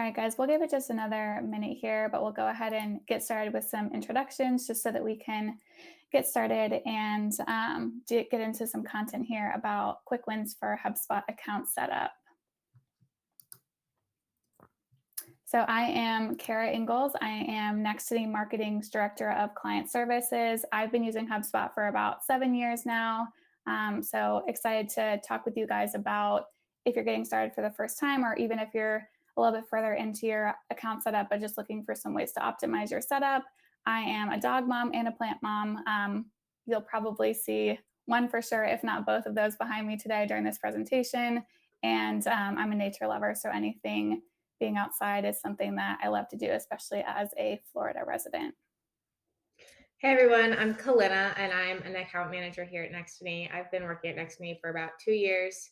right, guys, we'll give it just another minute here, but we'll go ahead and get started with some introductions just so that we can get started and get into some content here about quick wins for HubSpot account setup. So I am Kara Ingalls. I am Next to the Marketing's Director of Client Services. I've been using HubSpot for about 7 years now. So excited to talk with you guys about if you're getting started for the first time, or even if you're a little bit further into your account setup, but just looking for some ways to optimize your setup. I am a dog mom and a plant mom. You'll probably see one for sure, if not both of those behind me today during this presentation. And I'm a nature lover, so anything being outside is something that I love to do, especially as a Florida resident. Hey everyone, I'm Kalina and I'm an account manager here at Next to Me. I've been working at Next to Me for about 2 years.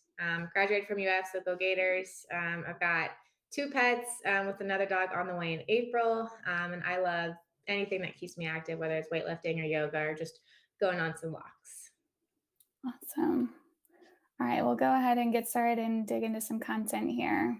Graduated from UF, so go Gators. I've got 2 pets with another dog on the way in April. And I love anything that keeps me active, whether it's weightlifting or yoga or just going on some walks. Awesome. All right, we'll go ahead and get started and dig into some content here.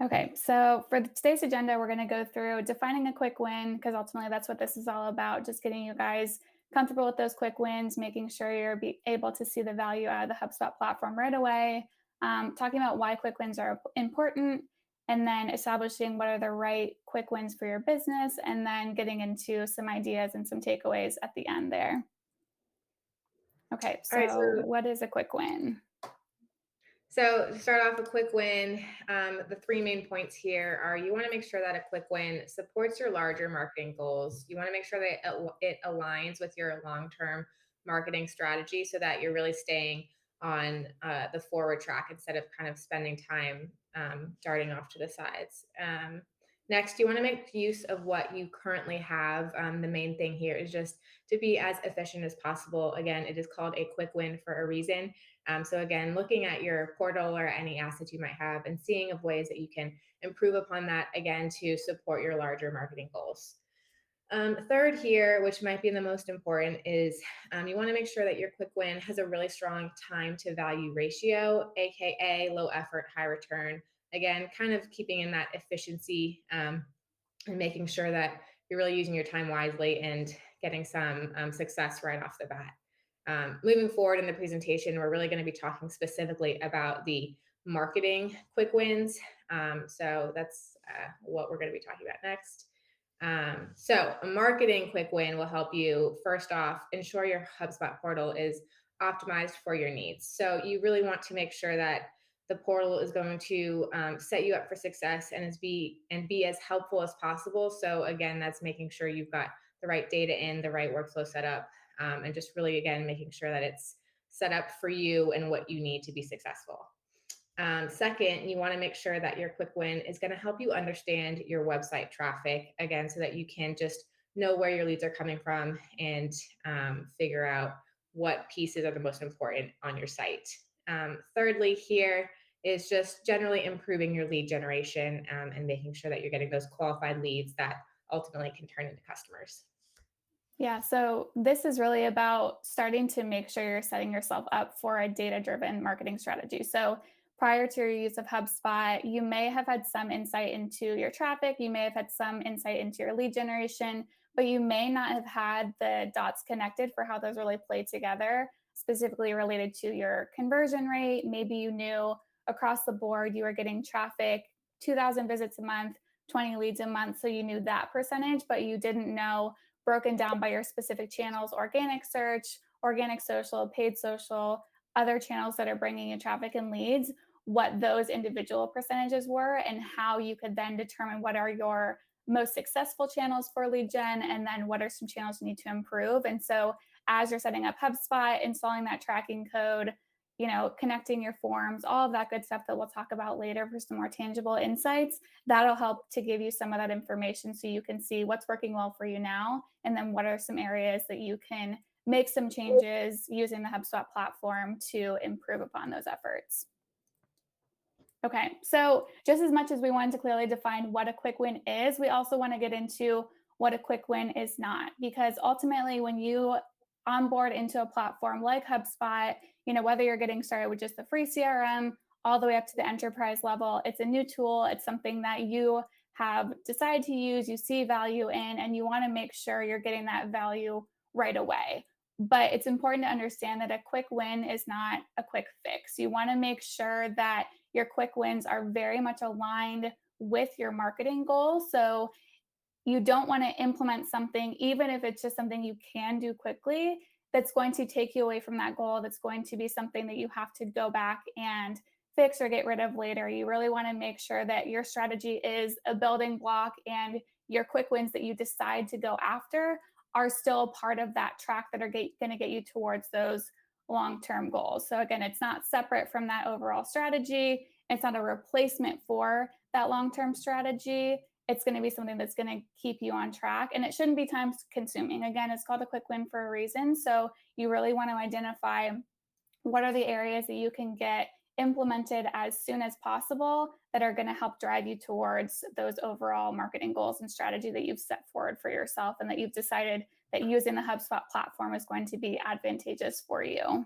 Okay, so for today's agenda, we're going to go through defining a quick win, because ultimately that's what this is all about, just getting you guys comfortable with those quick wins, making sure you're able to see the value out of the HubSpot platform right away, talking about why quick wins are important, and then establishing what are the right quick wins for your business, and then getting into some ideas and some takeaways at the end there. Okay, so what is a quick win? So to start off, a quick win, the 3 main points here are you want to make sure that a quick win supports your larger marketing goals. You want to make sure that it aligns with your long-term marketing strategy so that you're really staying on the forward track instead of kind of spending time darting off to the sides. Next, you want to make use of what you currently have. The main thing here is just to be as efficient as possible. Again, it is called a quick win for a reason. So again, looking at your portal or any assets you might have and seeing of ways that you can improve upon that, again, to support your larger marketing goals. Third here, which might be the most important, is you want to make sure that your quick win has a really strong time to value ratio, AKA low effort, high return. Again, kind of keeping in that efficiency and making sure that you're really using your time wisely and getting some success right off the bat. Moving forward in the presentation, we're really going to be talking specifically about the marketing quick wins. So that's what we're going to be talking about next. So a marketing quick win will help you, first off, ensure your HubSpot portal is optimized for your needs. So you really want to make sure that the portal is going to set you up for success and be as helpful as possible. So again, that's making sure you've got the right data in, the right workflow set up, and just really, again, making sure that it's set up for you and what you need to be successful. Second, you want to make sure that your quick win is going to help you understand your website traffic, again, so that you can just know where your leads are coming from and figure out what pieces are the most important on your site. Thirdly, here is just generally improving your lead generation and making sure that you're getting those qualified leads that ultimately can turn into customers. Yeah, so this is really about starting to make sure you're setting yourself up for a data-driven marketing strategy. So prior to your use of HubSpot, you may have had some insight into your traffic, you may have had some insight into your lead generation, but you may not have had the dots connected for how those really play together, specifically related to your conversion rate. Maybe you knew across the board you were getting traffic, 2,000 visits a month, 20 leads a month, so you knew that percentage, but you didn't know broken down by your specific channels, organic search, organic social, paid social, other channels that are bringing you traffic and leads, what those individual percentages were and how you could then determine what are your most successful channels for lead gen and then what are some channels you need to improve. And so as you're setting up HubSpot, installing that tracking code, connecting your forms, all of that good stuff that we'll talk about later for some more tangible insights, that'll help to give you some of that information so you can see what's working well for you now, and then what are some areas that you can make some changes using the HubSpot platform to improve upon those efforts. Okay, so just as much as we wanted to clearly define what a quick win is, we also want to get into what a quick win is not, because ultimately when you onboard into a platform like HubSpot, whether you're getting started with just the free CRM all the way up to the enterprise level. It's a new tool, it's something that you have decided to use, you see value in, and you want to make sure you're getting that value right away. But it's important to understand that a quick win is not a quick fix. You want to make sure that your quick wins are very much aligned with your marketing goals. So you don't want to implement something, even if it's just something you can do quickly, that's going to take you away from that goal, that's going to be something that you have to go back and fix or get rid of later. You really want to make sure that your strategy is a building block and your quick wins that you decide to go after are still part of that track that are going to get you towards those long term goals. So, again, it's not separate from that overall strategy, it's not a replacement for that long term strategy. It's going to be something that's going to keep you on track, and it shouldn't be time consuming. Again, it's called a quick win for a reason. So you really want to identify what are the areas that you can get implemented as soon as possible that are going to help drive you towards those overall marketing goals and strategy that you've set forward for yourself and that you've decided that using the HubSpot platform is going to be advantageous for you.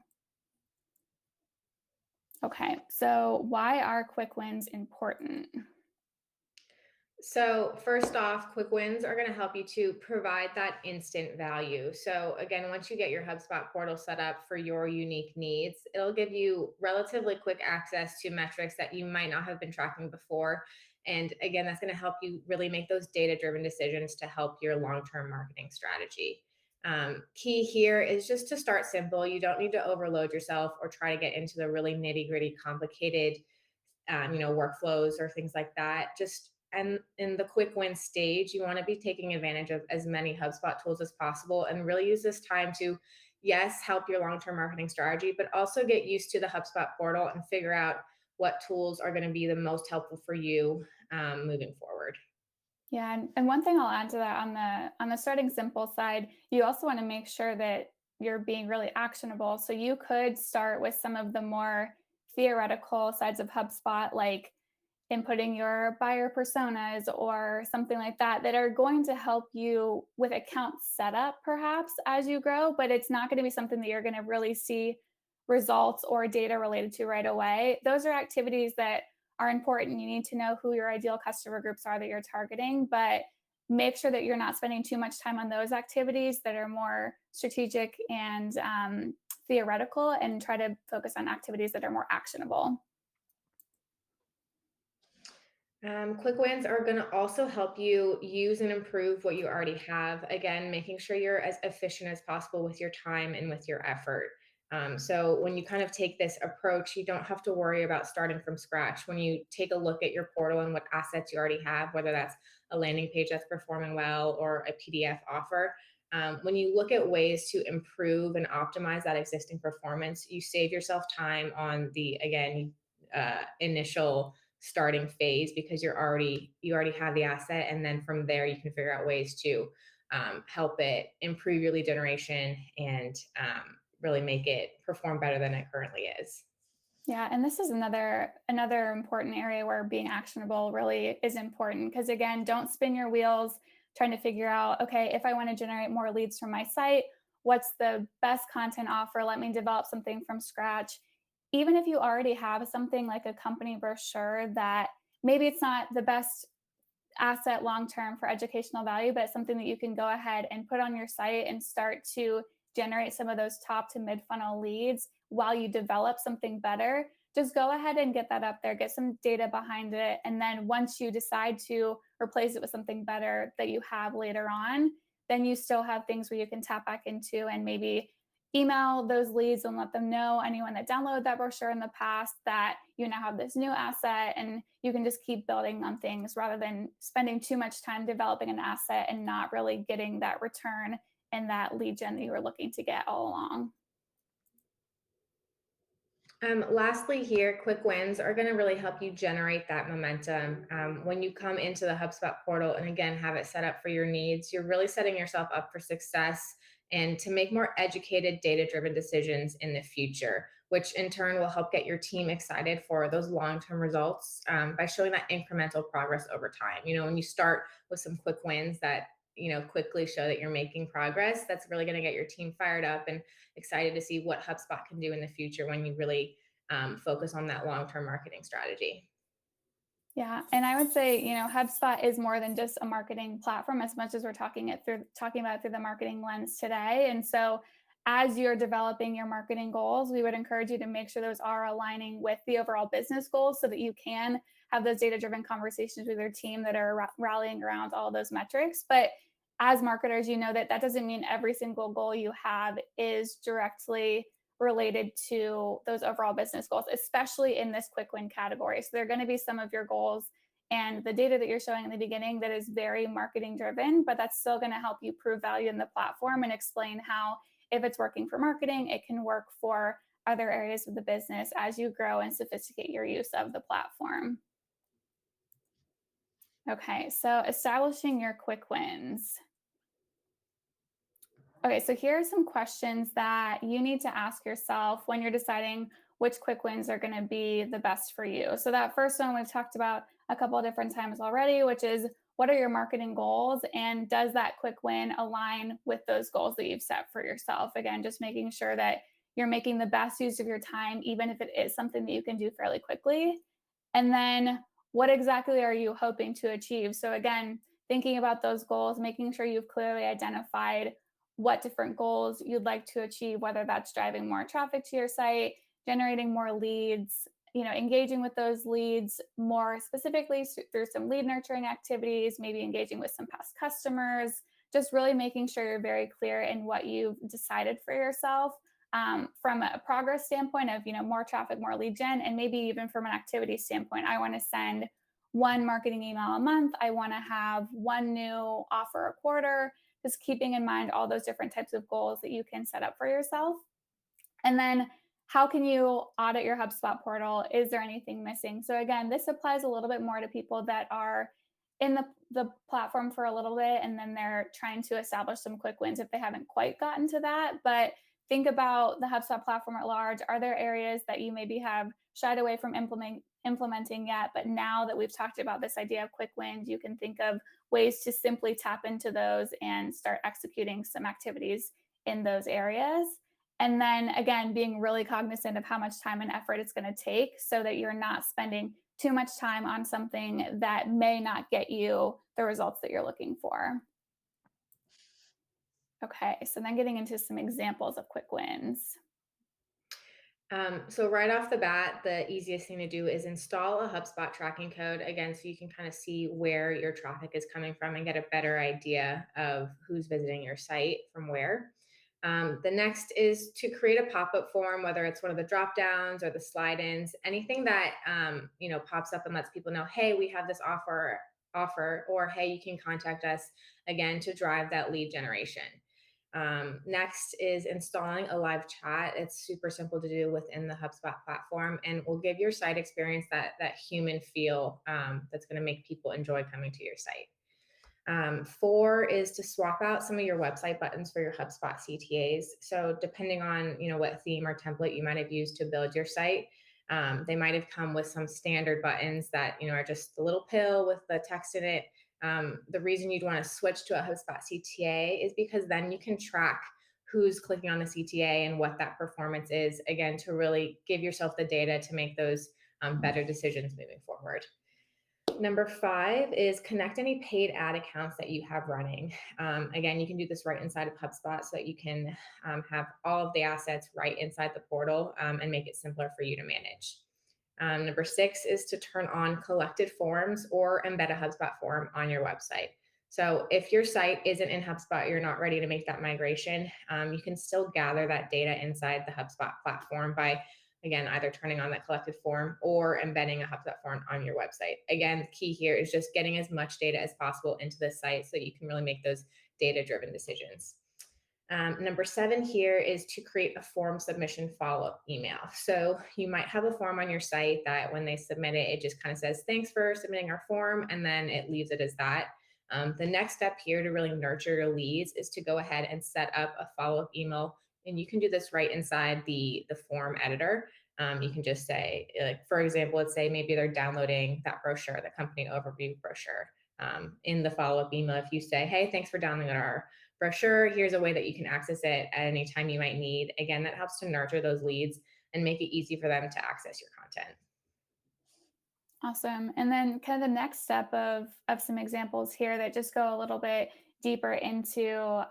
Okay, so why are quick wins important? So, first off, quick wins are going to help you to provide that instant value. So, again, once you get your HubSpot portal set up for your unique needs, it'll give you relatively quick access to metrics that you might not have been tracking before. And again, that's going to help you really make those data driven decisions to help your long term marketing strategy. Key here is just to start simple. You don't need to overload yourself or try to get into the really nitty gritty, complicated workflows or things like that. Just and in the quick win stage, you want to be taking advantage of as many HubSpot tools as possible and really use this time to, yes, help your long-term marketing strategy, but also get used to the HubSpot portal and figure out what tools are going to be the most helpful for you moving forward. Yeah, and one thing I'll add to that on the starting simple side, you also want to make sure that you're being really actionable. So you could start with some of the more theoretical sides of HubSpot, like inputting your buyer personas or something like that, that are going to help you with account setup perhaps as you grow, but it's not going to be something that you're going to really see results or data related to right away. Those are activities that are important. You need to know who your ideal customer groups are that you're targeting, but make sure that you're not spending too much time on those activities that are more strategic and theoretical, and try to focus on activities that are more actionable. Quick wins are going to also help you use and improve what you already have. Again, making sure you're as efficient as possible with your time and with your effort. So, when you kind of take this approach, you don't have to worry about starting from scratch. When you take a look at your portal and what assets you already have, whether that's a landing page that's performing well or a PDF offer, when you look at ways to improve and optimize that existing performance, you save yourself time on the, again, initial starting phase because you already have the asset, and then from there you can figure out ways to help it improve your lead generation and really make it perform better than it currently is. Yeah, and this is another important area where being actionable really is important, because again, don't spin your wheels trying to figure out, okay, if I want to generate more leads from my site, what's the best content offer? Let me develop something from scratch. Even if you already have something like a company brochure that maybe it's not the best asset long term for educational value, but it's something that you can go ahead and put on your site and start to generate some of those top to mid funnel leads while you develop something better. Just go ahead and get that up there, get some data behind it. And then once you decide to replace it with something better that you have later on, then you still have things where you can tap back into and maybe email those leads and let them know, anyone that downloaded that brochure in the past, that you now have this new asset, and you can just keep building on things rather than spending too much time developing an asset and not really getting that return and that lead gen that you were looking to get all along. Lastly, here, quick wins are going to really help you generate that momentum. When you come into the HubSpot portal and again have it set up for your needs, you're really setting yourself up for success and to make more educated, data driven decisions in the future, which in turn will help get your team excited for those long term results by showing that incremental progress over time. When you start with some quick wins that quickly show that you're making progress, that's really going to get your team fired up and excited to see what HubSpot can do in the future when you really focus on that long-term marketing strategy. Yeah, and I would say, HubSpot is more than just a marketing platform as much as we're talking about it through the marketing lens today. And so as you're developing your marketing goals, we would encourage you to make sure those are aligning with the overall business goals so that you can have those data-driven conversations with your team that are rallying around all those metrics. But as marketers, you know that that doesn't mean every single goal you have is directly related to those overall business goals, especially in this quick win category. So there are going to be some of your goals and the data that you're showing in the beginning that is very marketing driven, but that's still going to help you prove value in the platform and explain how, if it's working for marketing, it can work for other areas of the business as you grow and sophisticate your use of the platform. Okay, so establishing your quick wins. Okay, so here are some questions that you need to ask yourself when you're deciding which quick wins are going to be the best for you. So, that first one we've talked about a couple of different times already, which is what are your marketing goals? And does that quick win align with those goals that you've set for yourself? Again, just making sure that you're making the best use of your time, even if it is something that you can do fairly quickly. And then, what exactly are you hoping to achieve? So, again, thinking about those goals, making sure you've clearly identified what different goals you'd like to achieve, whether that's driving more traffic to your site, generating more leads, engaging with those leads more specifically through some lead nurturing activities, maybe engaging with some past customers, just really making sure you're very clear in what you've decided for yourself. From a progress standpoint of more traffic, more lead gen, and maybe even from an activity standpoint, I want to send one marketing email a month. I want to have one new offer a quarter, just keeping in mind all those different types of goals that you can set up for yourself. And then how can you audit your HubSpot portal? Is there anything missing? So again, this applies a little bit more to people that are in the platform for a little bit and then they're trying to establish some quick wins if they haven't quite gotten to that. But think about the HubSpot platform at large. Are there areas that you maybe have shied away from implementing yet, but now that we've talked about this idea of quick wins, you can think of ways to simply tap into those and start executing some activities in those areas. And then again, being really cognizant of how much time and effort it's going to take so that you're not spending too much time on something that may not get you the results that you're looking for. Okay, so then getting into some examples of quick wins. So right off the bat, the easiest thing to do is install a HubSpot tracking code again, so you can kind of see where your traffic is coming from and get a better idea of who's visiting your site from where. The next is to create a pop-up form, whether it's one of the drop downs or the slide-ins, anything that pops up and lets people know, hey, we have this offer, or hey, you can contact us again to drive that lead generation. Next is installing a live chat. It's super simple to do within the HubSpot platform and will give your site experience that human feel that's going to make people enjoy coming to your site. 4 is to swap out some of your website buttons for your HubSpot CTAs. So depending on what theme or template you might have used to build your site, they might have come with some standard buttons that are just a little pill with the text in it. The reason you'd want to switch to a HubSpot CTA is because then you can track who's clicking on the CTA and what that performance is, again, to really give yourself the data to make those better decisions moving forward. Number 5 is connect any paid ad accounts that you have running. Again, you can do this right inside of HubSpot so that you can have all of the assets right inside the portal and make it simpler for you to manage. Number 6 is to turn on collected forms or embed a HubSpot form on your website. So if your site isn't in HubSpot, you're not ready to make that migration, you can still gather that data inside the HubSpot platform by, again, either turning on that collected form or embedding a HubSpot form on your website. Again, the key here is just getting as much data as possible into the site so that you can really make those data-driven decisions. Number 7 here is to create a form submission follow-up email. So you might have a form on your site that when they submit it, it just kind of says, thanks for submitting our form, and then it leaves it as that. The next step here to really nurture your leads is to go ahead and set up a follow-up email. And you can do this right inside the form editor. You can just say, like, for example, let's say maybe they're downloading that brochure, the company overview brochure. In the follow-up email, if you say, hey, thanks for downloading our brochure, here's a way that you can access it at any time you might need. Again, that helps to nurture those leads and make it easy for them to access your content. Awesome. And then kind of the next step of some examples here that just go a little bit deeper into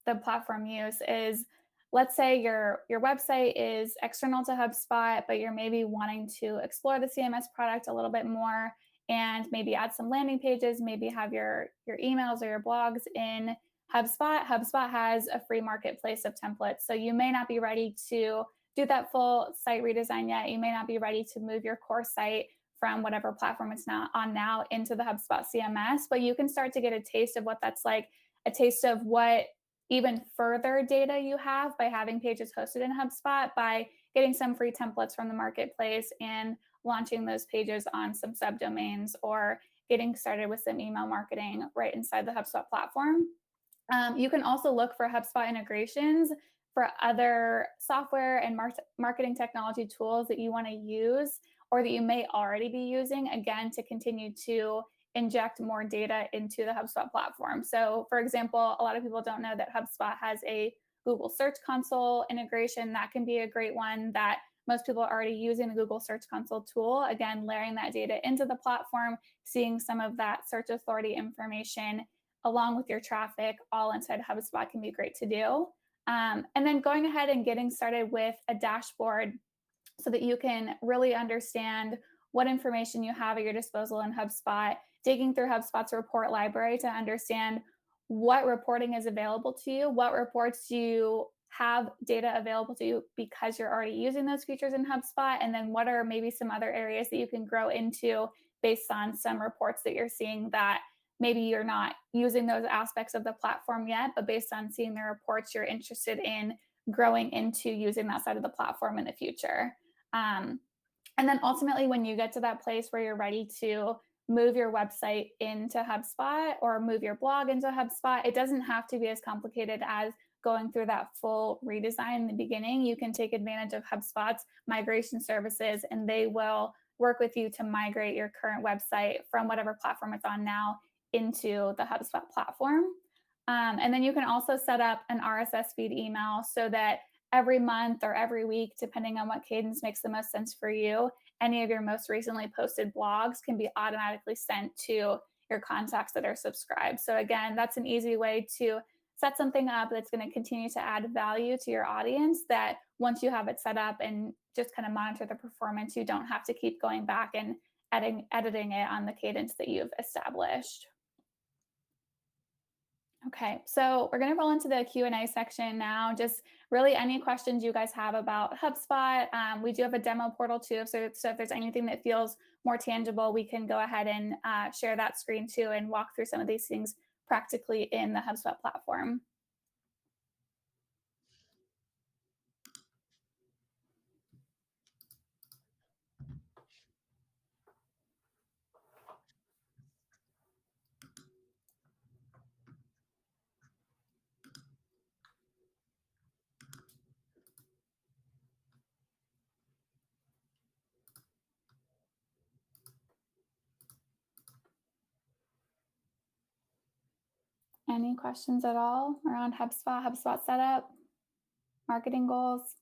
the platform use is, let's say your website is external to HubSpot, but you're maybe wanting to explore the CMS product a little bit more and maybe add some landing pages, maybe have your emails or your blogs in HubSpot. HubSpot has a free marketplace of templates. So you may not be ready to do that full site redesign yet. You may not be ready to move your core site from whatever platform it's now on now into the HubSpot CMS, but you can start to get a taste of what that's like, a taste of what even further data you have by having pages hosted in HubSpot, by getting some free templates from the marketplace and launching those pages on some subdomains or getting started with some email marketing right inside the HubSpot platform. You can also look for HubSpot integrations for other software and marketing technology tools that you want to use or that you may already be using, again, to continue to inject more data into the HubSpot platform. So, for example, a lot of people don't know that HubSpot has a Google Search Console integration. That can be a great one that most people are already using the Google Search Console tool. Again, layering that data into the platform, seeing some of that search authority information along with your traffic all inside HubSpot can be great to do. And then going ahead and getting started with a dashboard so that you can really understand what information you have at your disposal in HubSpot, digging through HubSpot's report library to understand what reporting is available to you, what reports you have data available to you because you're already using those features in HubSpot, and then what are maybe some other areas that you can grow into based on some reports that you're seeing that maybe you're not using those aspects of the platform yet, but based on seeing the reports, you're interested in growing into using that side of the platform in the future. Um, and then ultimately, when you get to that place where you're ready to move your website into HubSpot or move your blog into HubSpot, it doesn't have to be as complicated as going through that full redesign in the beginning. You can take advantage of HubSpot's migration services, and they will work with you to migrate your current website from whatever platform it's on now into the HubSpot platform. And then you can also set up an RSS feed email so that every month or every week, depending on what cadence makes the most sense for you, any of your most recently posted blogs can be automatically sent to your contacts that are subscribed. So, again, that's an easy way to set something up that's going to continue to add value to your audience, that once you have it set up and just kind of monitor the performance, you don't have to keep going back and editing it on the cadence that you've established. Okay, so we're going to roll into the Q&A section now. Just really any questions you guys have about HubSpot. We do have a demo portal too, so if there's anything that feels more tangible, we can go ahead and share that screen too and walk through some of these things practically in the HubSpot platform. Any questions at all around HubSpot, HubSpot setup, marketing goals?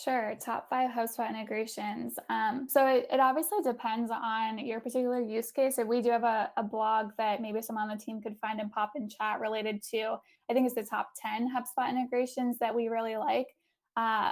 Sure, top five HubSpot integrations. So it obviously depends on your particular use case. If we do have a blog that maybe someone on the team could find and pop in chat related to, I think it's the top 10 HubSpot integrations that we really like.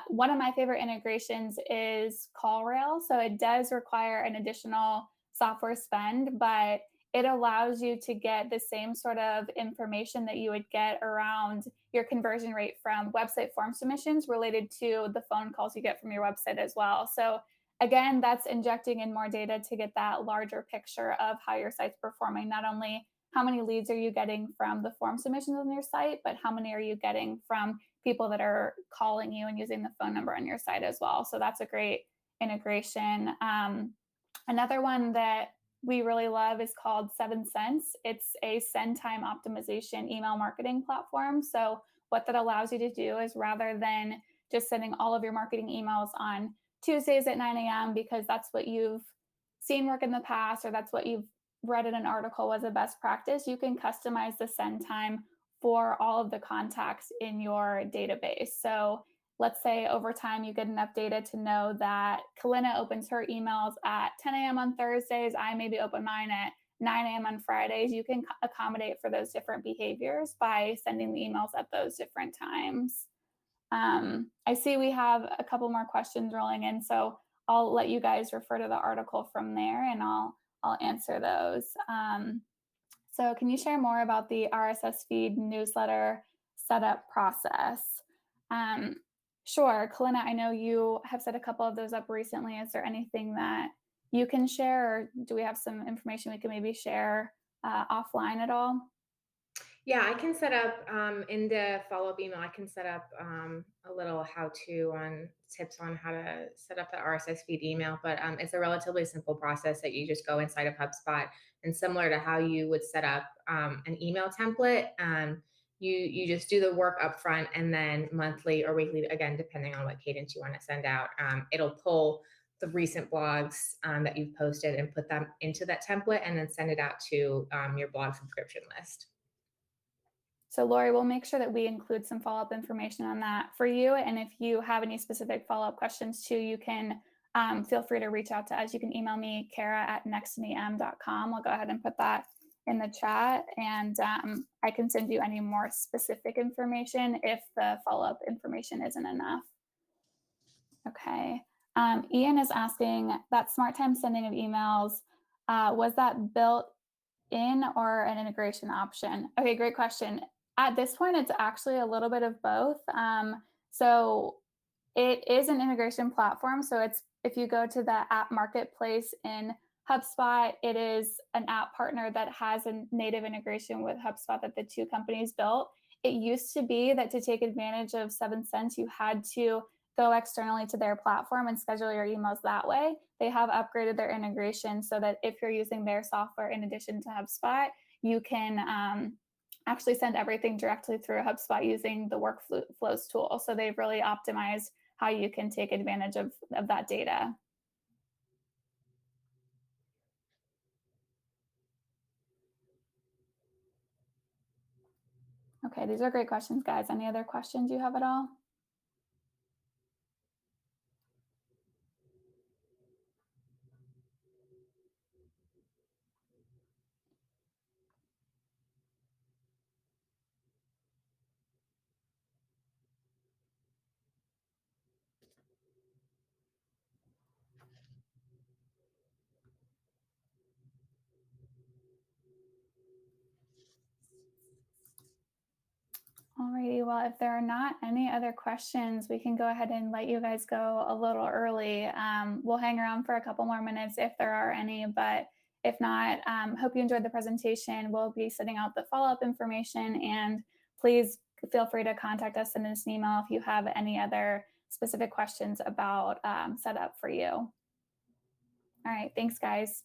One of my favorite integrations is CallRail. So it does require an additional software spend, but it allows you to get the same sort of information that you would get around your conversion rate from website form submissions related to the phone calls you get from your website as well. So again, that's injecting in more data to get that larger picture of how your site's performing. Not only how many leads are you getting from the form submissions on your site, but how many are you getting from people that are calling you and using the phone number on your site as well. So that's a great integration. Another one that we really love is called 7 Cents. It's a send time optimization email marketing platform. So, what that allows you to do is rather than just sending all of your marketing emails on Tuesdays at 9 a.m., because that's what you've seen work in the past, or that's what you've read in an article was a best practice, you can customize the send time for all of the contacts in your database. So, let's say over time you get enough data to know that Kalina opens her emails at 10 a.m. on Thursdays. I maybe open mine at 9 a.m. on Fridays. You can accommodate for those different behaviors by sending the emails at those different times. I see we have a couple more questions rolling in, so I'll let you guys refer to the article from there, and I'll answer those. So, can you share more about the RSS feed newsletter setup process? Um, sure, Kalina, I know you have set a couple of those up recently. Is there anything that you can share, or do we have some information we can maybe share offline at all? Yeah, I can set up in the follow-up email, I can set up a little how-to on tips on how to set up the RSS feed email, but it's a relatively simple process that you just go inside of HubSpot, and similar to how you would set up an email template, you just do the work up front, and then monthly or weekly, again, depending on what cadence you want to send out, it'll pull the recent blogs that you've posted and put them into that template, and then send it out to your blog subscription list. So, Lori, we'll make sure that we include some follow up information on that for you. And if you have any specific follow up questions too, you can feel free to reach out to us. You can email me, Kara@nextinem.com. I'll go ahead and put that in the chat. And I can send you any more specific information if the follow up information isn't enough. Okay. Ian is asking that smart time sending of emails, was that built in or an integration option? Okay, great question. At this point, it's actually a little bit of both. So it is an integration platform. So it's if you go to the app marketplace in HubSpot, it is an app partner that has a native integration with HubSpot that the two companies built. It used to be that to take advantage of 7 Cents, you had to go externally to their platform and schedule your emails that way. They have upgraded their integration so that if you're using their software in addition to HubSpot, you can actually send everything directly through HubSpot using the workflows tool. So they've really optimized how you can take advantage of that data. Okay, these are great questions, guys. Any other questions you have at all? Alrighty, well, if there are not any other questions, we can go ahead and let you guys go a little early. We'll hang around for a couple more minutes if there are any, but if not, hope you enjoyed the presentation. We'll be sending out the follow-up information, and please feel free to contact us, send us an email if you have any other specific questions about setup for you. All right, thanks, guys.